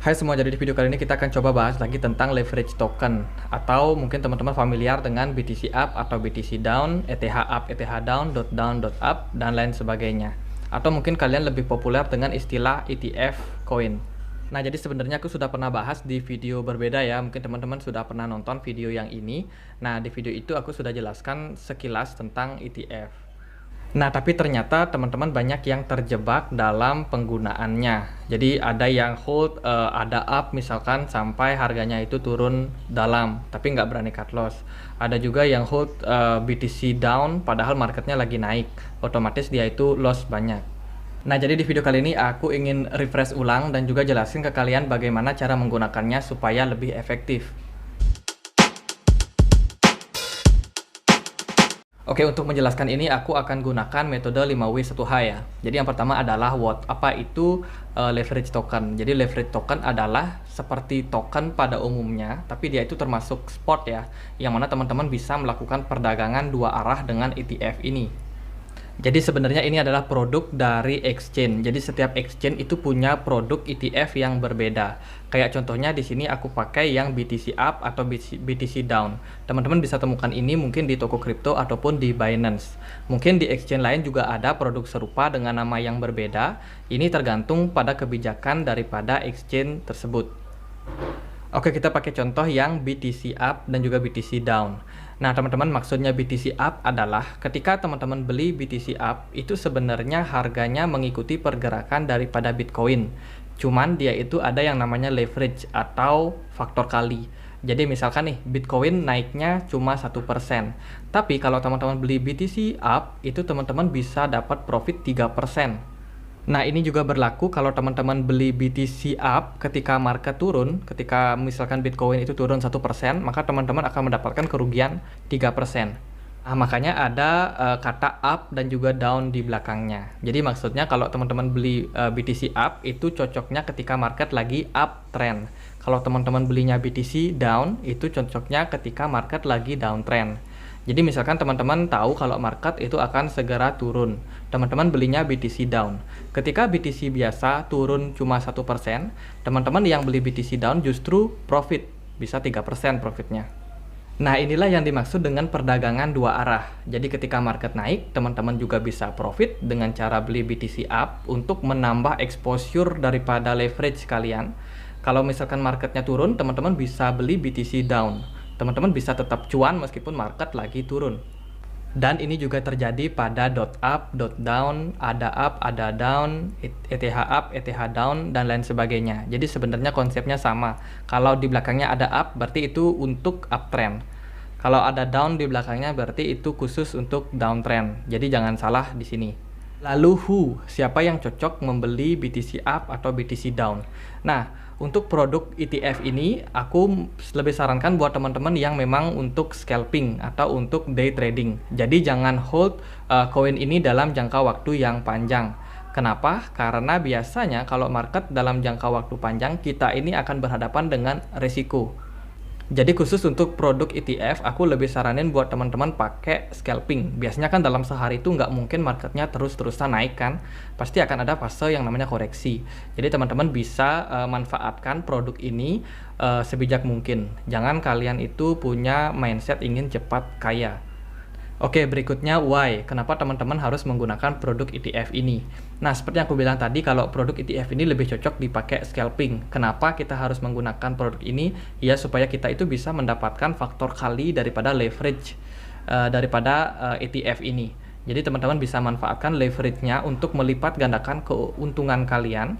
Hai semua, jadi di video kali ini kita akan coba bahas lagi tentang leverage token. Atau mungkin teman-teman familiar dengan BTC Up atau BTC Down, ETH Up, ETH Down, Down, Up, dan lain sebagainya. Atau mungkin kalian lebih populer dengan istilah ETF coin. Nah, jadi sebenarnya aku sudah pernah bahas di video berbeda ya. Mungkin teman-teman sudah pernah nonton video yang ini. Nah, di video itu aku sudah jelaskan sekilas tentang ETF. Nah, tapi ternyata teman-teman banyak yang terjebak dalam penggunaannya. Jadi ada yang hold, ada up misalkan sampai harganya itu turun dalam, tapi nggak berani cut loss. Ada juga yang hold BTC down, padahal marketnya lagi naik. Otomatis dia itu loss banyak. Nah, jadi di video kali ini aku ingin refresh ulang dan juga jelasin ke kalian bagaimana cara menggunakannya supaya lebih efektif. Oke, untuk menjelaskan ini aku akan gunakan metode 5W1H ya. Jadi yang pertama adalah what. Apa itu leverage token? Jadi leverage token adalah seperti token pada umumnya, tapi dia itu termasuk spot ya, yang mana teman-teman bisa melakukan perdagangan dua arah dengan ETF ini. Jadi sebenarnya ini adalah produk dari exchange. Jadi setiap exchange itu punya produk ETF yang berbeda. Kayak contohnya di sini aku pakai yang BTC Up atau BTC Down. Teman-teman bisa temukan ini mungkin di toko kripto ataupun di Binance. Mungkin di exchange lain juga ada produk serupa dengan nama yang berbeda. Ini tergantung pada kebijakan daripada exchange tersebut. Oke, kita pakai contoh yang BTC Up dan juga BTC Down. Nah, teman-teman, maksudnya BTC Up adalah ketika teman-teman beli BTC Up, itu sebenarnya harganya mengikuti pergerakan daripada Bitcoin. Cuman dia itu ada yang namanya leverage atau faktor kali. Jadi misalkan nih, Bitcoin naiknya cuma 1%. Tapi kalau teman-teman beli BTC Up, itu teman-teman bisa dapat profit 3%. Nah, ini juga berlaku kalau teman-teman beli BTC Up ketika market turun, ketika misalkan Bitcoin itu turun 1%, maka teman-teman akan mendapatkan kerugian 3%. Nah, makanya ada kata up dan juga down di belakangnya. Jadi maksudnya kalau teman-teman beli BTC Up, itu cocoknya ketika market lagi uptrend. Kalau teman-teman belinya BTC Down, itu cocoknya ketika market lagi downtrend. Jadi misalkan teman-teman tahu kalau market itu akan segera turun, teman-teman belinya BTC down. Ketika BTC biasa turun cuma 1%, teman-teman yang beli BTC down justru profit, bisa 3% profitnya. Nah, inilah yang dimaksud dengan perdagangan dua arah. Jadi ketika market naik, teman-teman juga bisa profit dengan cara beli BTC up untuk menambah exposure daripada leverage kalian. Kalau misalkan marketnya turun, teman-teman bisa beli BTC down. Teman-teman bisa tetap cuan meskipun market lagi turun. Dan ini juga terjadi pada .up, .down, ada down, ETH up, ETH down, dan lain sebagainya. Jadi sebenarnya konsepnya sama. Kalau di belakangnya ada up, berarti itu untuk uptrend. Kalau ada down di belakangnya, berarti itu khusus untuk downtrend. Jadi jangan salah di sini. Lalu siapa yang cocok membeli BTC up atau BTC down? Nah, untuk produk ETF ini, aku lebih sarankan buat teman-teman yang memang untuk scalping atau untuk day trading. Jadi jangan hold koin ini dalam jangka waktu yang panjang. Kenapa? Karena biasanya kalau market dalam jangka waktu panjang, kita ini akan berhadapan dengan resiko. Jadi khusus untuk produk ETF, aku lebih saranin buat teman-teman pakai scalping. Biasanya kan dalam sehari itu nggak mungkin marketnya terus-terusan naik kan. Pasti akan ada fase yang namanya koreksi. Jadi teman-teman bisa manfaatkan produk ini sebijak mungkin. Jangan kalian itu punya mindset ingin cepat kaya. Oke, berikutnya why. Kenapa teman-teman harus menggunakan produk ETF ini? Nah, seperti yang aku bilang tadi, kalau produk ETF ini lebih cocok dipakai scalping. Kenapa kita harus menggunakan produk ini? Ya, supaya kita itu bisa mendapatkan faktor kali daripada leverage daripada ETF ini. Jadi teman-teman bisa manfaatkan leverage-nya untuk melipat gandakan keuntungan kalian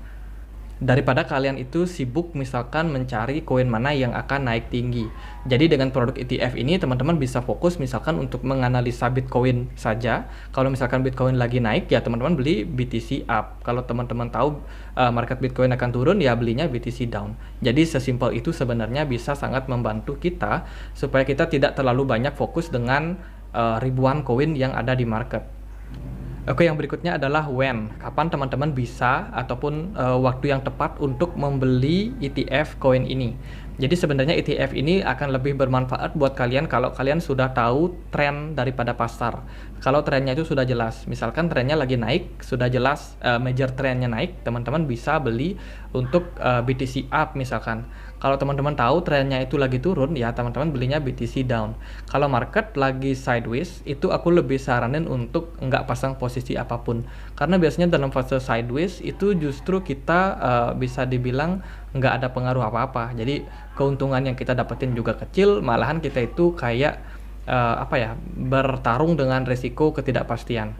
daripada kalian itu sibuk misalkan mencari koin mana yang akan naik tinggi. Jadi dengan produk ETF ini teman-teman bisa fokus misalkan untuk menganalisa Bitcoin saja. Kalau misalkan Bitcoin lagi naik ya teman-teman beli BTC up. Kalau teman-teman tahu market Bitcoin akan turun ya belinya BTC down. Jadi sesimpel itu sebenarnya bisa sangat membantu kita supaya kita tidak terlalu banyak fokus dengan ribuan koin yang ada di market. Oke, yang berikutnya adalah when. Kapan teman-teman bisa ataupun waktu yang tepat untuk membeli ETF koin ini. Jadi sebenarnya ETF ini akan lebih bermanfaat buat kalian kalau kalian sudah tahu tren daripada pasar. Kalau trennya itu sudah jelas, misalkan trennya lagi naik, sudah jelas major trennya naik, teman-teman bisa beli untuk BTC up misalkan. Kalau teman-teman tahu trennya itu lagi turun, ya teman-teman belinya BTC down. Kalau market lagi sideways, itu aku lebih saranin untuk nggak pasang posisi apapun. Karena biasanya dalam fase sideways itu justru kita bisa dibilang nggak ada pengaruh apa-apa. Jadi keuntungan yang kita dapetin juga kecil, malahan kita itu kayak bertarung dengan resiko ketidakpastian.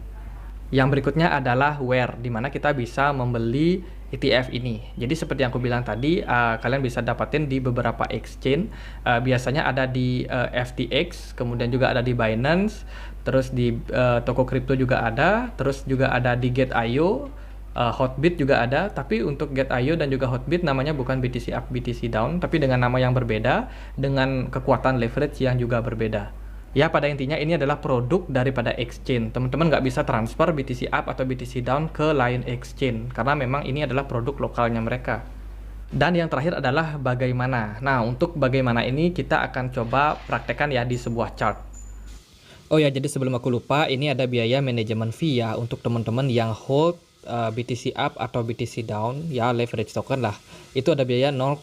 Yang berikutnya adalah where, di mana kita bisa membeli ETF ini. Jadi seperti yang aku bilang tadi, kalian bisa dapatin di beberapa exchange. Biasanya ada di FTX, kemudian juga ada di Binance, terus di toko kripto juga ada, terus juga ada di Get.io, Hotbit juga ada. Tapi untuk Get.io dan juga Hotbit namanya bukan BTC up, BTC down, tapi dengan nama yang berbeda, dengan kekuatan leverage yang juga berbeda. Ya, pada intinya ini adalah produk daripada exchange. Teman-teman nggak bisa transfer BTC up atau BTC down ke lain exchange, karena memang ini adalah produk lokalnya mereka. Dan yang terakhir adalah bagaimana. Nah, untuk bagaimana ini kita akan coba praktekkan ya di sebuah chart. Oh ya, jadi sebelum aku lupa, ini ada biaya manajemen fee ya untuk teman-teman yang hold BTC up atau BTC down, ya leverage token lah. Itu ada biaya 0,01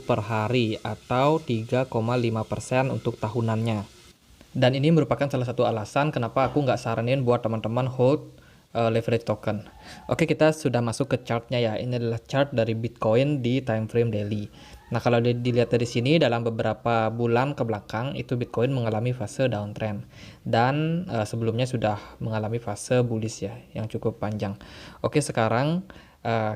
per hari atau 3,5% untuk tahunannya. Dan ini merupakan salah satu alasan kenapa aku nggak saranin buat teman-teman hold leverage token. Oke, kita sudah masuk ke chartnya ya. Ini adalah chart dari Bitcoin di time frame daily. Nah, kalau dilihat dari sini, dalam beberapa bulan ke belakang itu Bitcoin mengalami fase downtrend, dan sebelumnya sudah mengalami fase bullish ya yang cukup panjang. Oke, sekarang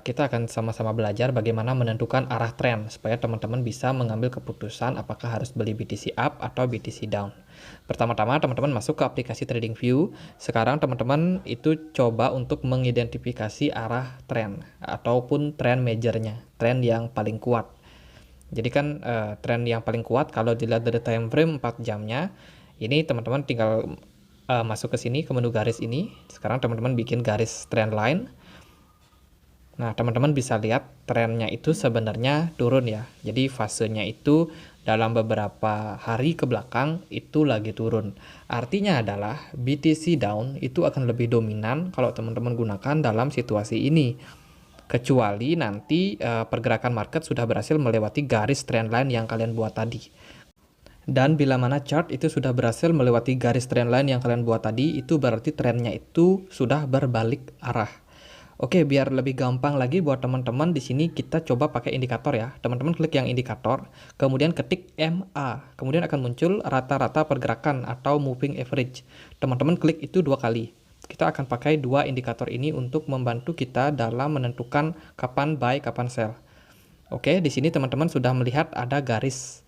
kita akan sama-sama belajar bagaimana menentukan arah tren supaya teman-teman bisa mengambil keputusan apakah harus beli BTC up atau BTC down. Pertama-tama teman-teman masuk ke aplikasi TradingView. Sekarang teman-teman itu coba untuk mengidentifikasi arah tren ataupun tren majornya, tren yang paling kuat. Jadi kan tren yang paling kuat kalau dilihat dari time frame 4 jamnya, ini teman-teman tinggal masuk ke sini ke menu garis ini. Sekarang teman-teman bikin garis trend line. Nah, teman-teman bisa lihat trennya itu sebenarnya turun ya. Jadi fasenya itu dalam beberapa hari ke belakang itu lagi turun. Artinya adalah BTC down itu akan lebih dominan kalau teman-teman gunakan dalam situasi ini. Kecuali nanti pergerakan market sudah berhasil melewati garis trendline yang kalian buat tadi. Dan bila mana chart itu sudah berhasil melewati garis trendline yang kalian buat tadi, itu berarti trennya itu sudah berbalik arah. Oke, biar lebih gampang lagi buat teman-teman, di sini kita coba pakai indikator ya. Teman-teman klik yang indikator, kemudian ketik MA, kemudian akan muncul rata-rata pergerakan atau moving average. Teman-teman klik itu 2 kali. Kita akan pakai 2 indikator ini untuk membantu kita dalam menentukan kapan buy, kapan sell. Oke, di sini teman-teman sudah melihat ada garis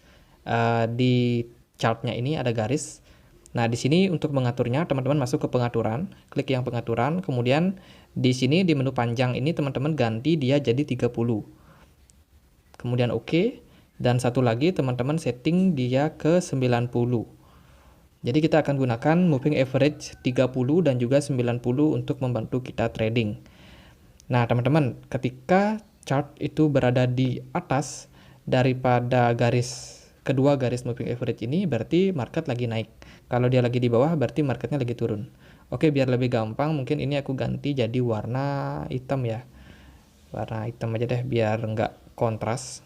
di chartnya ini ada garis. Nah, di sini untuk mengaturnya teman-teman masuk ke pengaturan, klik yang pengaturan, kemudian di sini di menu panjang ini teman-teman ganti dia jadi 30. Kemudian oke, dan satu lagi teman-teman setting dia ke 90. Jadi kita akan gunakan moving average 30 dan juga 90 untuk membantu kita trading. Nah, teman-teman, ketika chart itu berada di atas daripada kedua garis moving average ini, berarti market lagi naik. Kalau dia lagi di bawah, berarti marketnya lagi turun. Oke, biar lebih gampang, mungkin ini aku ganti jadi warna hitam ya. Warna hitam aja deh, biar nggak kontras.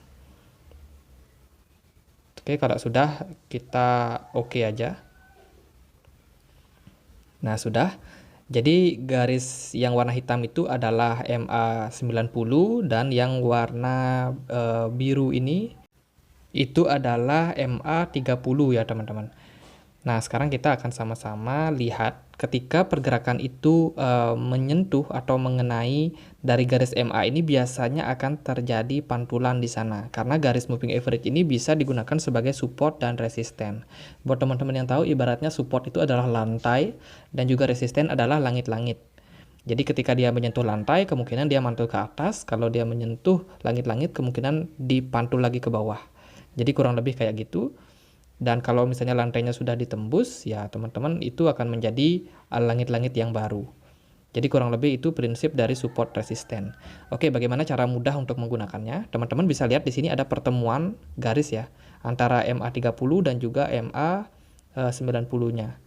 Oke, kalau sudah, kita oke aja. Nah, sudah. Jadi garis yang warna hitam itu adalah MA90 dan yang warna biru ini itu adalah MA30 ya, teman-teman. Nah, sekarang kita akan sama-sama lihat ketika pergerakan itu menyentuh atau mengenai dari garis MA ini, biasanya akan terjadi pantulan di sana. Karena garis moving average ini bisa digunakan sebagai support dan resisten. Buat teman-teman yang tahu, ibaratnya support itu adalah lantai dan juga resisten adalah langit-langit. Jadi ketika dia menyentuh lantai, kemungkinan dia mantul ke atas. Kalau dia menyentuh langit-langit, kemungkinan dipantul lagi ke bawah. Jadi kurang lebih kayak gitu. Dan kalau misalnya lantainya sudah ditembus, ya teman-teman itu akan menjadi langit-langit yang baru. Jadi kurang lebih itu prinsip dari support resisten. Oke, bagaimana cara mudah untuk menggunakannya? Teman-teman bisa lihat di sini ada pertemuan garis ya antara MA30 dan juga MA90-nya.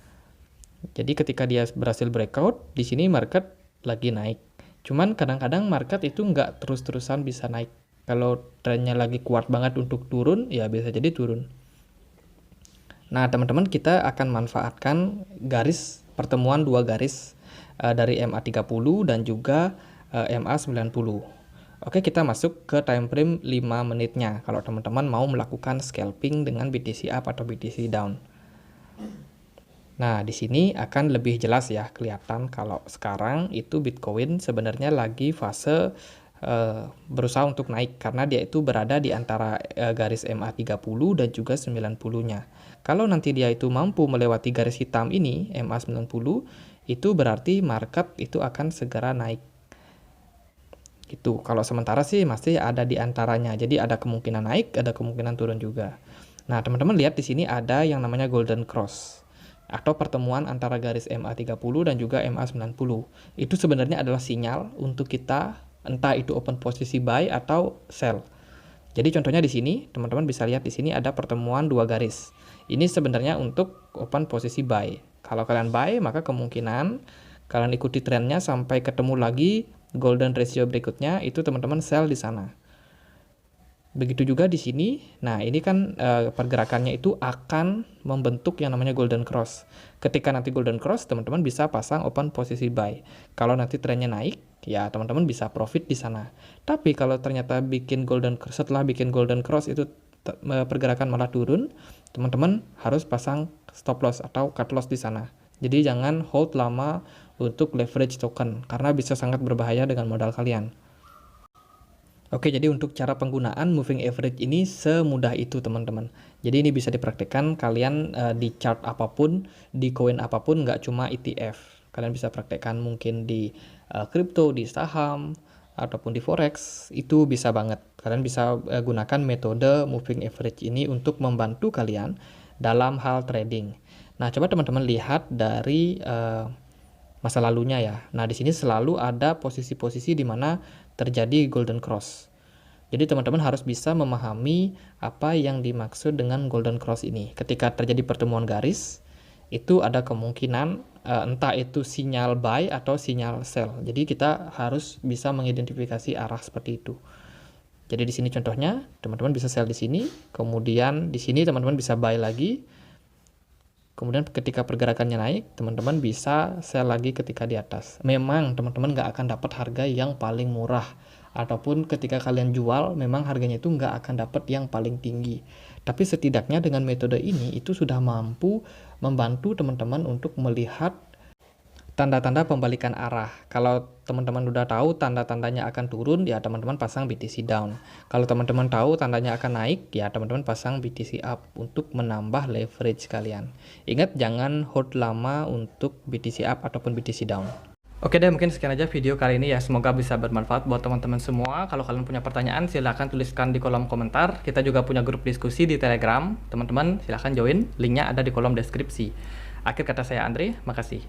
Jadi ketika dia berhasil breakout, di sini market lagi naik. Cuman kadang-kadang market itu nggak terus-terusan bisa naik. Kalau trennya lagi kuat banget untuk turun, ya bisa jadi turun. Nah, teman-teman, kita akan manfaatkan garis pertemuan dua garis dari MA30 dan juga MA90. Oke, kita masuk ke time frame 5 menitnya kalau teman-teman mau melakukan scalping dengan BTC up atau BTC down. Nah, di sini akan lebih jelas ya kelihatan kalau sekarang itu Bitcoin sebenarnya lagi fase berusaha untuk naik karena dia itu berada di antara garis MA30 dan juga 90-nya. Kalau nanti dia itu mampu melewati garis hitam ini, MA90, itu berarti market itu akan segera naik. Gitu. Kalau sementara sih masih ada di antaranya. Jadi ada kemungkinan naik, ada kemungkinan turun juga. Nah, teman-teman lihat di sini ada yang namanya golden cross atau pertemuan antara garis MA30 dan juga MA90. Itu sebenarnya adalah sinyal untuk kita entah itu open posisi buy atau sell. Jadi contohnya di sini, teman-teman bisa lihat di sini ada pertemuan dua garis. Ini sebenarnya untuk open posisi buy. Kalau kalian buy, maka kemungkinan kalian ikuti trennya sampai ketemu lagi golden ratio berikutnya, itu teman-teman sell di sana. Begitu juga di sini. Nah, ini kan pergerakannya itu akan membentuk yang namanya golden cross. Ketika nanti golden cross, teman-teman bisa pasang open posisi buy. Kalau nanti trennya naik, ya teman-teman bisa profit di sana. Tapi kalau ternyata setelah bikin golden cross itu pergerakan malah turun, teman-teman harus pasang stop loss atau cut loss di sana. Jadi jangan hold lama untuk leverage token karena bisa sangat berbahaya dengan modal kalian. Oke, jadi untuk cara penggunaan moving average ini semudah itu teman-teman. Jadi ini bisa dipraktekkan kalian di chart apapun, di koin apapun, nggak cuma ETF. Kalian bisa praktekkan mungkin di kripto, di saham, ataupun di forex, itu bisa banget. Kalian bisa gunakan metode moving average ini untuk membantu kalian dalam hal trading. Nah, coba teman-teman lihat dari masa lalunya ya. Nah, di sini selalu ada posisi-posisi di mana terjadi golden cross. Jadi teman-teman harus bisa memahami apa yang dimaksud dengan golden cross ini. Ketika terjadi pertemuan garis, itu ada kemungkinan entah itu sinyal buy atau sinyal sell. Jadi kita harus bisa mengidentifikasi arah seperti itu. Jadi di sini contohnya, teman-teman bisa sell di sini, kemudian di sini teman-teman bisa buy lagi. Kemudian ketika pergerakannya naik, teman-teman bisa sell lagi ketika di atas. Memang teman-teman nggak akan dapat harga yang paling murah. Ataupun ketika kalian jual, memang harganya itu nggak akan dapat yang paling tinggi. Tapi setidaknya dengan metode ini, itu sudah mampu membantu teman-teman untuk melihat tanda-tanda pembalikan arah. Kalau teman-teman udah tahu tanda-tandanya akan turun, ya teman-teman pasang BTC down. Kalau teman-teman tahu tandanya akan naik, ya teman-teman pasang BTC up untuk menambah leverage kalian. Ingat, jangan hold lama untuk BTC up ataupun BTC down. Oke deh, mungkin sekian aja video kali ini ya. Semoga bisa bermanfaat buat teman-teman semua. Kalau kalian punya pertanyaan, silahkan tuliskan di kolom komentar. Kita juga punya grup diskusi di Telegram. Teman-teman silahkan join, linknya ada di kolom deskripsi. Akhir kata saya Andre, makasih.